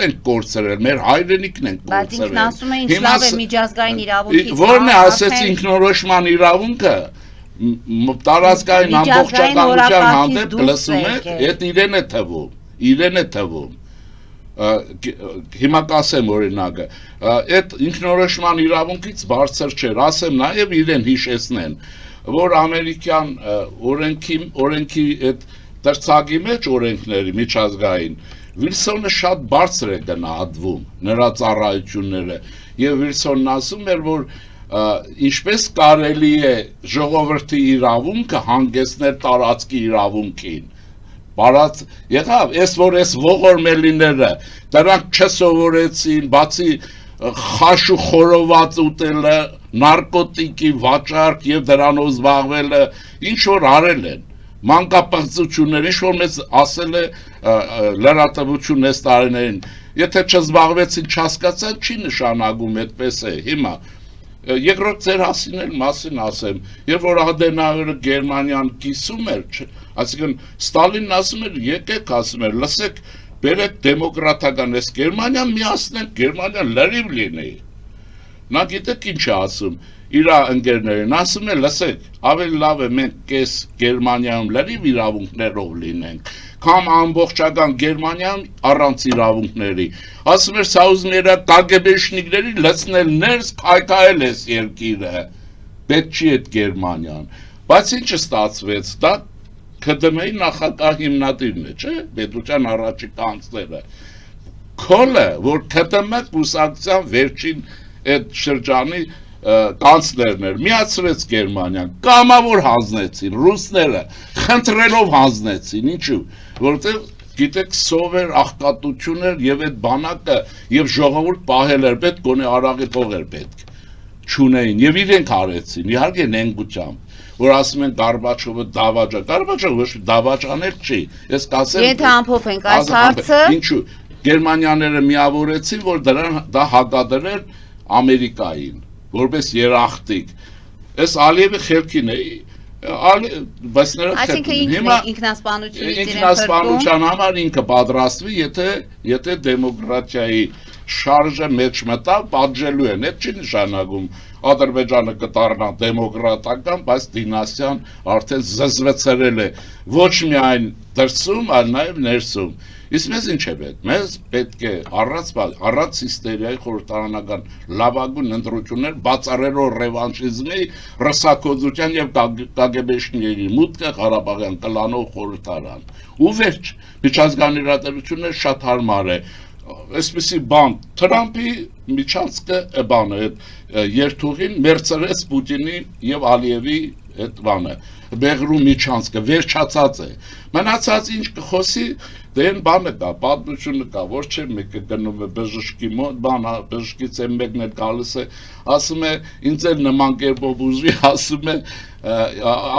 Speaker 2: են կորցրել, մեր հայրենիքն են կորցրել։
Speaker 1: Բայց ինքն ասում է ինչ լավ է միջազգային իրավունքից։
Speaker 2: Որն է ասեց ինքնորոշման իրավունքը տարածքային ամբողջականության հանդեպ լսում եք, այդ իրեն է թվում, հիմա կասեմ օրինակը, այդ ինքնորոշման իրավունքից բարձր չէր, ասեմ նաև իրեն հիշեցնեն, որ ամերիկյան օրենքի այդ դրցագի մեջ օրենքների միջազգային Վիլսոնը շատ բարձր է գնահատվում նրա ծառայությունները եւ Վիլսոնն ասում էր, որ ինչպես կարելի է ժողովրդի իրավունքը հանգեցնել տարածքի իրավունքին բարած եղավ որ այս ողորմելիները դրանք չսովորեցին բացի խաշ ու խորոված ուտելը նարկոտիկի վաճառք եւ դրանով զբաղվելը ինչ որ արել են մանկապղծություններ ինչ որ մեզ ասել է լրատվություն այս տարիներին եթե չզբաղվեցին չհասկացան չի նշանակում այդպես է հիմա Երկրորդ ձեր հասինել մասին ասեմ, երբ որ Ադենաուերը Գերմանիան կիսում էր, այսինքն Ստալինն ասում էր, եկեք ասում էր, լսեք, բերեք դեմոկրատական այս Գերմանիան միացնենք, Գերմանիան լրիվ լինի։ Նա գիտեք ինչ է ասում իր ընկերներին, ասում է լսեք, ավելի լավ է մենք կես Գերմանիայում լրիվ իրավունքներով լինենք, կամ ամբողջական Գերմանիայում առանց իրավունքների։ Ասում էր սա ուզում էր կագեբեշնիկների լցնել ներս քայքայել այս երկիրը։ Պետք չի այդ Գերմանիան։ Բայց ինչ ստացվեց, դա ԿԴՄ-ի նախագահ հիմնադիրն է, չէ՞, պետության առաջի կանցլերը։ Քոլը, որ ԿԴՄ կուսակցության վերջին այդ շրջանի կանցլերն էր, միացրեց Գերմանիան, կամավոր հանձնեցին, ռուսները խնդրելով հանձնեցին, ինչու, որովհետև գիտեք սով էր, աղքատություն էր եւ այդ բանակը եւ ժողովուրդ պահել էր պետք, գոնե արաղի փող էր պետք, չունեին եւ իրենք արեցին, իհարկե նենգությամբ, որ ասում են Գորբաչովը դավաճ է, Գորբաչովը ոչ դավաճաներ չի, ես կասեմ,
Speaker 1: եթե ամփոփենք այս հարցը,
Speaker 2: ինչու Գերմանիաները միավորեցին, որ դա հակադրել Ամերիկային, որպես երախտիկ, այս Ալիևի խելքին է, բայց նրա
Speaker 1: այսինքն
Speaker 2: ինքնասպանության համար ինքը պատրաստվի, եթե դեմոկրատիայի շարժը մեջ մտավ, պատժելու են, այդ չի նշանակում Ադրբեջանը կդառնա դեմոկրատական, բայց դինաստիան արդեն զզվեցրել է ոչ միայն դրսում, այլ նաև ներսում։ Իսկ մեզ ինչ է պետք։ Մեզ պետք է առանց հիստերիայի խորհրդարանական լավագույն ընտրություններ, բացառելով ռևանշիզմի, ռսակոծության եւ կագեբեշների մուտքը Ղարաբաղյան կլանով խորհրդարան։ Ու վերջ, միջազգային իրադարձությունները շատ հարմար է։ Այսպեսի բան, Թրամփի միջանցքը բանը, այդ երթուղին մերցրեց Պուտինի եւ Ալիևի այդ բանը, Բեղրու միջանցքը վերջացած է։ Մնացած ինչ կխոսի, դե այն բանը կա, պատմությունը կա, որ չէ մեկը գնում է բժշկի մոտ, բան, բժշկից է մեկն էլ գալիս է, ասում է, ինձ էլ նման կերպով ուզվի,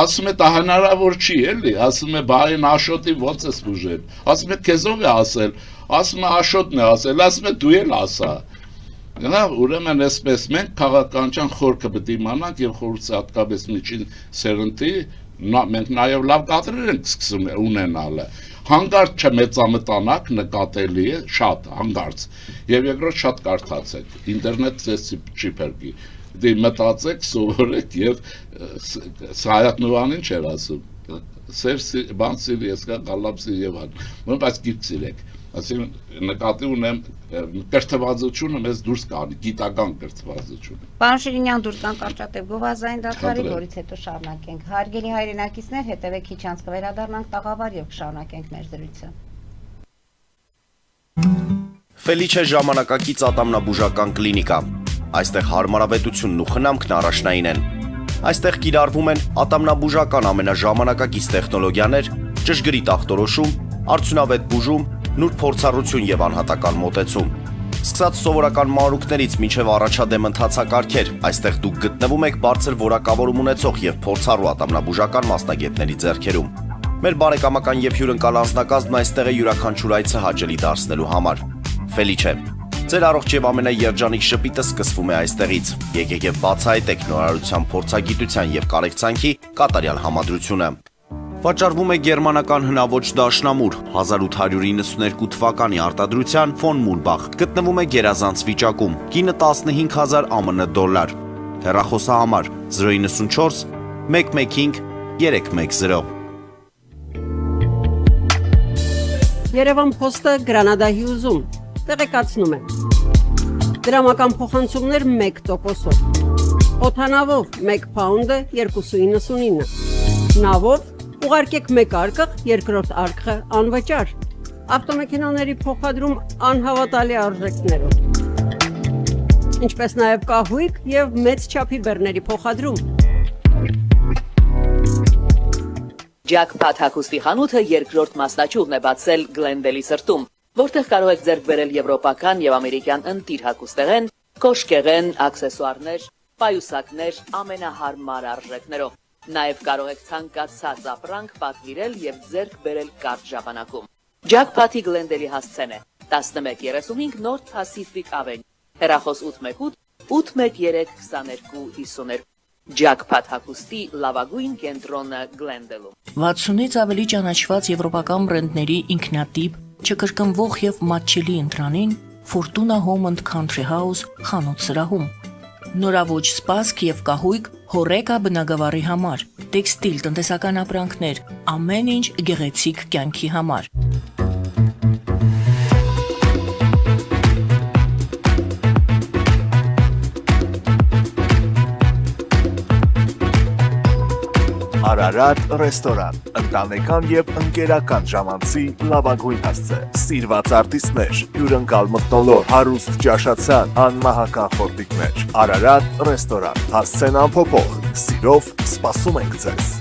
Speaker 2: ասում է դա հնարավոր չի, էլի, ասում է, բա այն Աշոտի ոնց ես ուժել, ասում է, քեզ ով է ասել, ասում է Աշոտն է ասել, ասում է դու էլ ասա։ Լավ, ուրեմն այսպես մենք քաղաքականության խորքը պետք է իմանանք եւ խորհրդի հատկապես միջին սերնդի մենք նաեւ լավ կադրեր ենք սկսում ունենալը։ Հանգարց չմեծամտանակ նկատելի է շատ հանգարց։ Եվ երկրորդ շատ կարդացեք, ինտերնետ ձեզ չի փրկի։ Դե մտածեք, սովորեք եւ Սայաթնովանին չէր ասում։ Սեր բան սիրի, ես կա գալապսի եւ այլ։ Բայց գիտ սիրեք։ Այսինքն նկատի ունեմ կրթվածությունը մեզ դուրս կանի, գիտական կրթվածությունը։
Speaker 1: Պարոն Շիրինյան, դուրս կան կարճատև գովազային դադարի, որից հետո շարունակենք։ Հարգելի հայրենակիցներ, հետևեք քիչ անց կվերադառնանք տաղավար եւ կշարունակենք մեր զրույցը։
Speaker 3: Ֆելիչե ժամանակակից ատամնաբուժական կլինիկա։ Այստեղ հարմարավետությունն ու խնամքն առաջնային են։ Այստեղ կիրառվում են ատամնաբուժական ամենաժամանակակից տեխնոլոգիաներ, ճշգրիտ ախտորոշում, արդյունավետ բուժում, նուրբ փորձառություն եւ անհատական մոտեցում։ Սկսած սովորական մանրուքներից մինչև առաջադեմ ընթացակարգեր, այստեղ դուք գտնվում եք բարձր որակավորում ունեցող եւ փորձառու ատամնաբուժական մասնագետների ձեռքերում։ Մեր բարեկամական եւ հյուրընկալ անձնակազմն այստեղ է յուրաքանչյուր այցը հաճելի դարձնելու համար։ Ֆելիչե, ձեր առողջ եւ ամենաերջանիկ շպիտը սկսվում է այստեղից։ Եկեք եւ բացահայտեք նորարարության փորձագիտության եւ կարեկցանքի կատարյալ համադրությունը։ Վաճառվում է գերմանական հնաոճ դաշնամուր 1892 թվականի արտադրության ֆոն Մուրբախ, գտնվում է գերազանց վիճակում, կինը 15000 ԱՄՆ դոլար, հեռախոսահամար 094 115 310։
Speaker 4: Երևան փոստը Գրանադա Հյուզում տեղեկացնում է։ Դրամական փոխանցումներ 1%-ով։ Օդանավով 1 փաունդը 2.99։ Նավով ուղարկեք մեկ արկղ, երկրորդ արկղը անվճար։ Ավտոմեքենաների փոխադրում անհավատալի արժեքներով։ Ինչպես նաև կահույք եւ մեծ չափի բեռների փոխադրում։
Speaker 5: Ջակփաթ հագուստի խանութը երկրորդ մասնաճյուղն է բացել Գլենդելի սրտում, որտեղ կարող եք ձեռք բերել եվրոպական եւ ամերիկյան ընտիր հագուստեղեն, կոշկեղեն, աքսեսուարներ, պայուսակներ ամենահարմար արժեքներով։ Նաև կարող եք ցանկացած ապրանք պատվիրել եւ ձեռք բերել կարճ ժամանակում։ Ջակփաթի Գլենդելի հասցեն է 1135 North Pacific Avenue, հեռախոս 818 813 2252։ Ջակփաթ հագուստի լավագույն կենտրոնը Գլենդելում։
Speaker 6: 60-ից ավելի ճանաչված եվրոպական բրենդների ինքնատիպ չկրկնվող եւ մատչելի ընտրանին Fortuna Home and Country House խանութ սրահում։ Նորավոճ սպասք եւ կահույք հորեկա բնագավառի համար, տեքստիլ տնտեսական ապրանքներ, ամեն ինչ գեղեցիկ կյանքի համար։
Speaker 7: Արարատ ռեստորան, ընտանեկան եւ ընկերական ժամանցի լավագույն հասցե, սիրված արտիստներ, հյուրընկալ մթնոլորտ, հարուստ ճաշացան, անմահական խորտիկներ, Արարատ ռեստորան, հասցեն անփոփոխ, սիրով սպասում ենք ձեզ։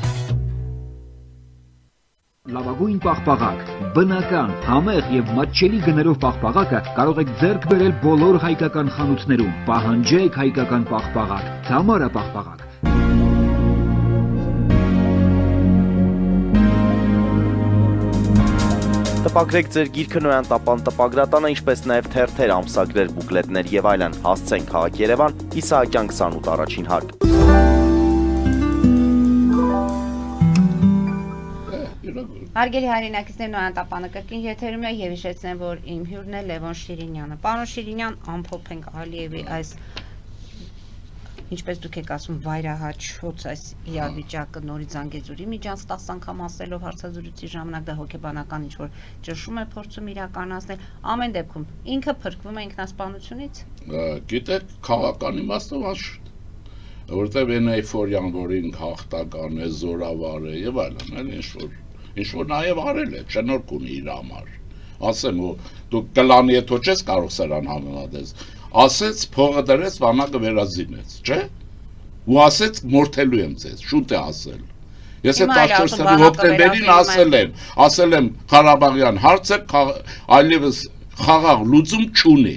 Speaker 8: Լավագույն պաղպաղակ, բնական, համեղ եւ մատչելի գներով պաղպաղակը կարող եք ձեռք բերել բոլոր հայկական խանութներում։ Պահանջեք հայկական պաղպաղակ, Թամարա պաղպաղակ։
Speaker 3: Տպագրեք ձեր գիրքը Նոյան տապան տպագրատանը, ինչպես նաև թերթեր, ամսագրեր, բուկլետներ եւ այլն։ Հասցեն քաղաք Երևան, Իսահակյան 28 առաջին հարկ։
Speaker 1: Հարգելի հայրենակիցներ, Նոյան տապանը կրկին եթերում է եւ հիշեցնեմ, որ իմ հյուրն է Լևոն Շիրինյանը։ Պարոն Շիրինյան, ամփոփենք Ալիևի այս, ինչպես դուք եք ասում, վայրահաճոց այս իրավիճակը նորից Զանգեզուրի միջանց 10 անգամ ասելով հարցազրույցի ժամանակ դա հոգեբանական ինչ-որ ճնշում է փորձում իրականացնել, ամեն դեպքում ինքը փրկվում է ինքնասպանությունից։
Speaker 2: Գիտեք, քաղաքական իմաստով անշուշտ, որտեղ այն էյֆորիան, որ ինք հաղթական է, զորավար է եւ այլն, ինչ-որ նաեւ արել է, չնորք ունի իր համար։ Ասեմ, դու կլանի հետո չես կարող սրան համեմատես։ Ասեց փողը դրեց, վանակը վերազինեց, չէ՞։ Ու ասեց մորթելու եմ ձեզ, շուտ է ասել։ Ես այդ 14 հոկտեմբերին ասել եմ Ղարաբաղյան հարցը այլևս խաղաղ լուծում չունի,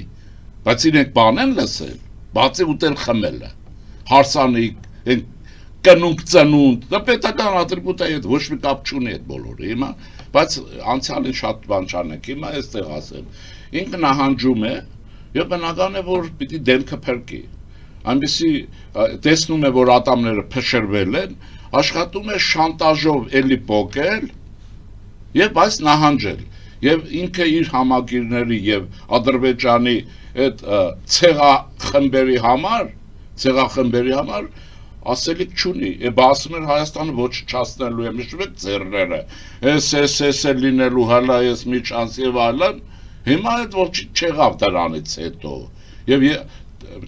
Speaker 2: բայց իրենք բան են լսել, բացի ուտել խմելը, հարսանիք, կնունք ծնունդ, դա պետական ատրիբուտ է, ոչ մի կապ չունի այդ բոլորը, հիմա, բայց անցյալին շատ բան չանենք, հիմա այստեղ ասեմ, ինքը նահանջում է, եւ բնական է, որ պիտի դեմքը փրկի, այնպեսի տեսնում է, որ ատամները փշրվել են, աշխատում է շանտաժով էլի պոկել եւ այս նահանջել, եւ ինքը իր համագիրների եւ Ադրբեջանի այդ ցեղախմբերի համար ասելիք չունի, եւ ասում էր Հայաստանը ոչնչացնելու է, միշտ եք ձեռները, էս լինելու հալա ես մի չանց եւ այլն, հիմա այդ ոչ չեղավ դրանից հետո, եւ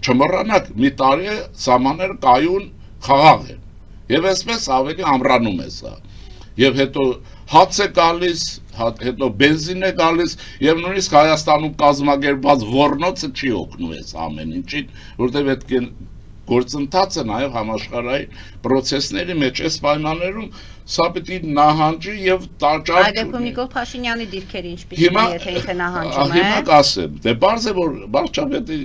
Speaker 2: չմոռանաք, մի տարի է սահմանները կայուն խաղաղ են, եւ այսպես ավելի ամրանում է սա, եւ հետո հաց է գալիս, հետո բենզին է գալիս, եւ նույնիսկ Հայաստանում կազմակերպված ոռնոցը չի օգնում այս ամեն ինչին, որտեղ այդ գործընթացը նաև համաշխարհային process-ների մեջ այս պայմաններում սա պիտի նահանջի եւ տաճար։
Speaker 1: Այդ դեպքում Նիկոլ Փաշինյանի դիրքերը ինչպիսին է, եթե ինքը նահանջում է։
Speaker 2: Հիմա կասեմ, դե բարձ է որ վարչապետի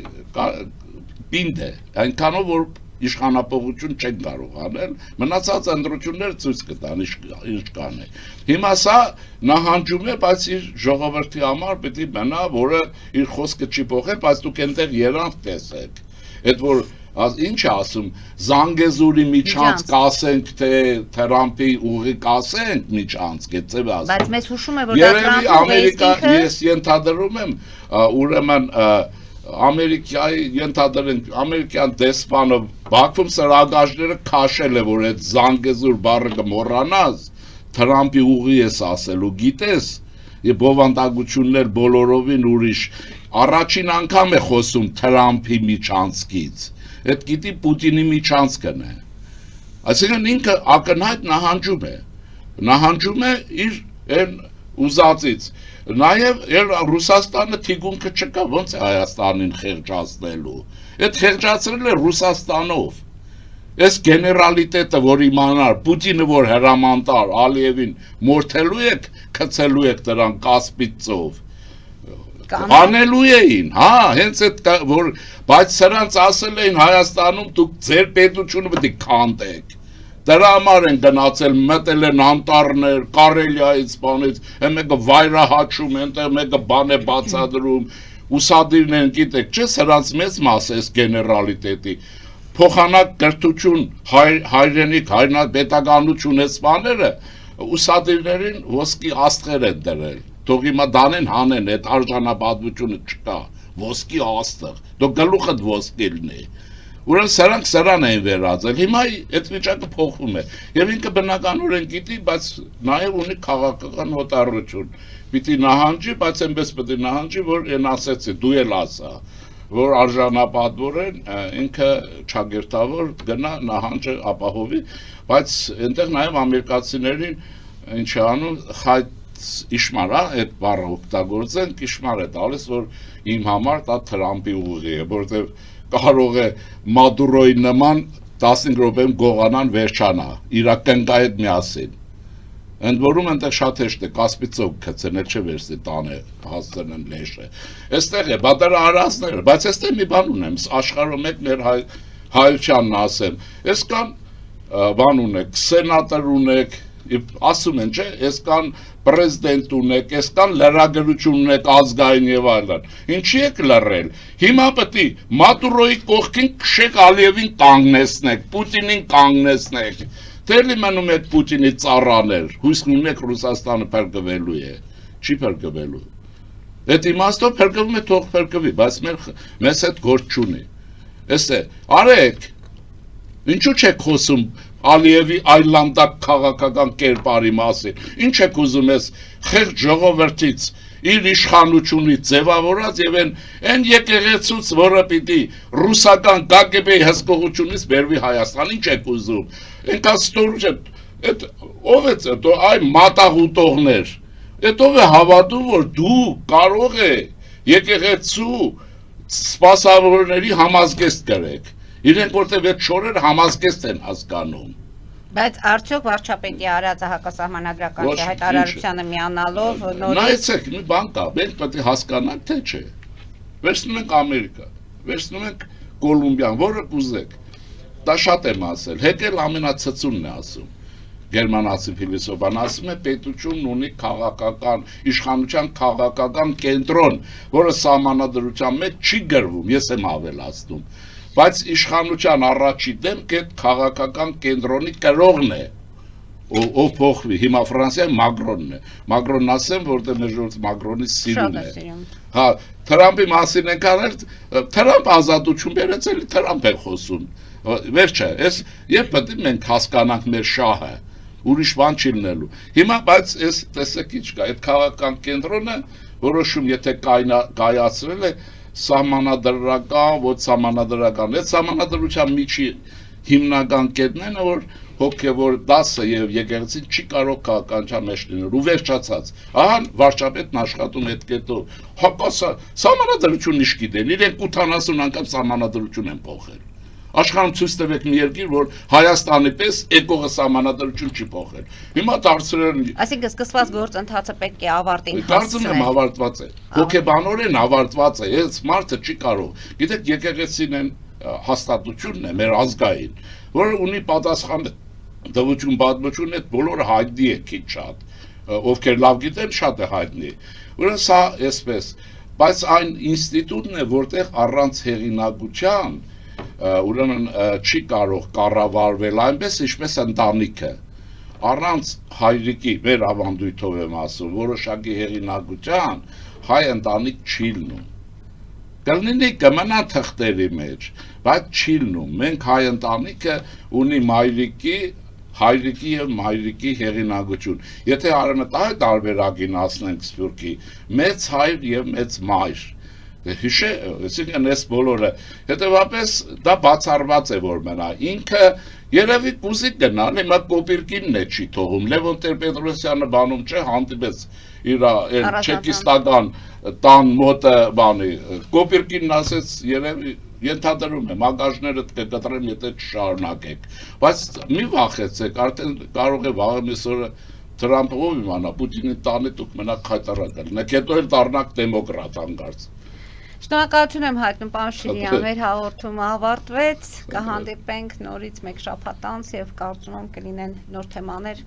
Speaker 2: պինդ է, այնքանով որ իշխանապողություն չեն կարող անել, մնացած ընտրությունները ցույց կտան ինչ կան է։ Հիմա սա նահանջում է, բայց իր ժողովրդի համար պիտի մնա, որը իր խոսքը չի փոխել, բայց դուք այնտեղ երանգ տեսեք։ Այդ որ ինչ է ասում, Զանգեզուրի միջանց կասենք, թե Թրամփի ուղի կասենք միջանց, գեցև ասում։
Speaker 1: Բայց մեզ հուշում է, որ դա
Speaker 2: Ամերիկա, ես ենթադրում եմ, ուրեմն Ամերիկայի ենթադրենք, ամերիկյան դեսպանը Բաքվում սրագաշները քաշել է, որ այդ Զանգեզուր բառը կմոռանաս, Թրամփի ուղի ես ասելու, գիտես, եւ բովանդակություններ բոլորովին ուրիշ, առաջին անգամ է խոսում Թրամփի միջանցքից, այդ գիտի Պուտինի միջանցքն է, այսինքն ինքը ակնհայտ նահանջում է իր այն ուզածից, նաև Ռուսաստանը թիգունքը չկա, ոնց է Հայաստանին խեղճացնելու, այդ խեղճացրել է Ռուսաստանով, այս գեներալիտետը, որ իմանար, Պուտինը, որ հրամանտար, Ալիևին մորթելու եք, քցելու եք դրան կասպից ծով, անելու էին, հենց այդ, որ, բայց սրանց ասել էին Հայաստանում, դուք ձեր պետությունը պետք է քանդեք, դրա համար են գնացել, մտել են անտառներ, Կարելիայից, բանից, մեկը վայրահաճում, այնտեղ մեկը բան է բացադրում, ուսադիրն են, գիտեք, չէ, սրանց մեծ մաս է գեներալիտետի, փոխանակ կրթություն, հայրենիք, պետականություն այս բաները, ուսադիրներին ոսկի աստղեր են դրել, Թող հիմա դանեն հանեն, այդ արժանապատվությունը չկա, ոսկի աստղ, դու գլուխդ ոսկի լինի։ Ուրեմն սրանք սրան էին վերածել, հիմա այդ վիճակը փոխվում է, եւ ինքը բնականորեն գիտի, բայց նաեւ ունի քաղաքական հոտառություն, պիտի նահանջի, բայց այնպես պետք է նահանջի, որ այն ասեցի, դու էլ ասա, որ արժանապատվորեն ինքը չագերտավոր գնա նահանջը ապահովի, բայց այնտեղ նաեւ ամերիկացիներին ինչ անում իշմար է, այդ բառը օգտագործեն, իշմար է տալիս, որ իմ համար դա Թրամփի ուղի է, որտեղ կարող է Մադուրոյի նման 15 րոպեում գողանան վերջանա, իրական կայ հետ միասին։ Ընդ որում այնտեղ շատ հեշտ է, կասպիցով գցեն, էլ չէ վերցի տանը հասցնեն լեշը։ Այստեղ է, բա դրա արածները, բայց այստեղ մի բան ունեմ, աշխարհում մեկ մեր հայությունն ասեմ, այս կան բան ունեք, սենատոր ունեք, ասում են, չէ, այս կան պրեզիդենտ ունեք, այս կան լրագրություն ունեք ազգային եւ այլն։ Ինչի եք լռել։ Հիմա պետք է Մադուրոյի կողքին քշեք Ալիևին կանգնեցնեք, Պուտինին կանգնեցնեք։ Դեռ մնում եք Պուտինի ծառաներ, հույս ունեք Ռուսաստանը փրկվելու է, չի փրկվելու։ Այդ իմաստով փրկվում է, թող փրկվի, բայց մեզ հետ գործ չունի։ Էստե, արեք, ինչու չեք խոսում Ալիևի այլանդակ քաղաքական կերպարի մասին, ինչ եք ուզում ես խեղճ ժողովրդից իր իշխանությունից ձևավորած եւ այն եկեղեցուց, որը պիտի ռուսական KGB-ի հսկողությունից բերվի Հայաստան, ինչ եք ուզում, այնքան ստորուչ է, ով է այ մատաղուտողներ, այդ ով է հավատում, որ դու կարող է եկեղեցու սպասավորների համազգեստ կրեք, իրենք որտեղ այդ շորերը համազգեստ են հասկանում։
Speaker 1: Բայց արդյոք վարչապետի արածը հակասահմանադրական հայտարարությանը միանալով
Speaker 2: նայեցեք, մի բան կա, մենք պետք է հասկանանք, թե չէ։ Վերցնում ենք Ամերիկա, վերցնում ենք Կոլումբիան, որը կուզեք։ Դա շատ եմ ասել, հեկել ամենացծունն է ասում։ Գերմանացի փիլիսոփան ասում է պետությունն ունի քաղաքական, իշխանության քաղաքական կենտրոն, որը սահմանադրության մեջ չի գրվում, ես եմ ավելացնում, բայց իշխանության առաջի դեմք այդ քաղաքական կենտրոնի կրողն է, ով փոխվի, հիմա Ֆրանսիայի Մակրոնն է, Մակրոնն ասեմ, որտեղ մեր ժողովուրդը Մակրոնի սիրուն է։ Հա, Թրամփի մասին ենք անել, Թրամփ ազատություն բերեց, էլի Թրամփ է խոսում։ Վերջը, ես երբ պետք է մենք հասկանանք մեր շահը, ուրիշ բան չի լինելու։ Հիմա բայց այս տեսեք ինչ կա, այդ քաղաքական կենտրոնը որոշում եթե կայացրել է սահմանադրական, ոչ սահմանադրական, այդ սահմանադրության միջի հիմնական կետն է, որ հոգևոր դասը եւ եկեղեցին չի կարող քաղաքականության մեջ լինել ու վերջացած։ Ահա վարչապետն աշխատում այդ կետով։ Սահմանադրություն ինչ գիտեն, իրենք 80 անգամ սահմանադրություն են փոխել։ Աշխարհում ցույց տվեք մի երկիր, որ Հայաստանի պես էկողը սահմանադրություն չի փոխել։ Հիմա դարձրել
Speaker 1: Այսինքն սկսված գործընթացը պետք է ավարտին հասցնել։
Speaker 2: Կարծում եմ ավարտված է։ Հոգեբանորեն ավարտված է, այս մարդը չի կարող։ Գիտեք, եկեղեցին են հաստատությունն է մեր ազգային, որը ունի պատասխան դվություն պատմություն, այդ բոլորը հայտնի է քիչ շատ, ովքեր լավ գիտեն, շատ է հայտնի։ Ուրեմն սա այսպես, բայց այն ինստիտուտն է, որտեղ առանց հեղինակության ուրեմն չի կարող կառավարվել այնպես, ինչպես ընտանիքը, առանց հայրիկի, մեր ավանդույթով եմ ասում, որոշակի հեղինակության, հայ ընտանիք չի լինում։ Կլինի կմնա թղթերի մեջ, բայց չի լինում։ Մենք հայ ընտանիքը ունի հայրիկի եւ մայրիկի հեղինակություն։ Եթե արմատահայ տարբերակին ասնենք սփյուռքի, մեծ հայր եւ մեծ մայր։ Հիշե, այսինքն այս բոլորը, հետևաբար դա բացառված է որ մնա, ինքը երևի կուզի գնալ, հիմա կոպիրկինն է չի թողում, Լևոն Տեր-Պետրոսյանը բանում չէ, հանդիպեց իր չեկիստական տան մոտը բանի, կոպիրկինն ասեց երևի ենթադրում է, մագաժները կկտրեմ, եթե չշարունակեք, բայց մի վախեցեք, արդեն կարող է վաղը միսօրը Թրամփը ով իմանա, Պուտինի տանը դուք մնաք խայտարակել, նեք հետո էլ դառնաք դեմոկրատ հանկարծ։
Speaker 1: Շնորհակալություն եմ հայտնում պարոն Շիրյան, մեր հաղորդումը ավարտվեց, կհանդիպենք նորից մեկ շաբաթ անց եւ կարծում եմ կլինեն նոր թեմաներ,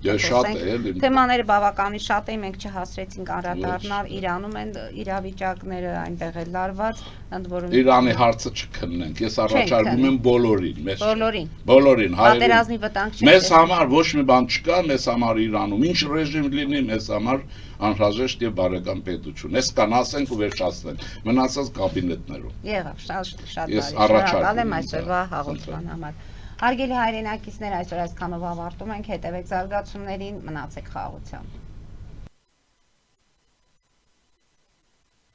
Speaker 1: թեմաները բավականին շատ են, մենք չհասրեցինք անդրադառնալ, Իրանում են իրավիճակները այնտեղ էլ լարված, ընդ որում
Speaker 2: Իրանի հարցը չքննենք, ես առաջարկում եմ բոլորին,
Speaker 1: պատերազմի վտանգ չէ։
Speaker 2: Մեզ համար ոչ մի բան չկա, մեզ համար Իրանում ինչ ռեժիմ լինի, մեզ համար անհրաժեշտ եւ բարեկամ պետություն։ Այս կան ասենք ու վերջացնենք։ Մնացած կաբինետներում։
Speaker 1: Եղավ, շատ
Speaker 2: Ես
Speaker 1: բարի։ Շնորհակալ եմ
Speaker 2: առաջարկում եմ,
Speaker 1: այսօրվա
Speaker 2: դա,
Speaker 1: հաղորդման համար։ Հարգելի հայրենակիցներ, այսօր այսքանով ավարտում ենք, հետևեք զարգացումներին, մնացեք խաղաղությամբ։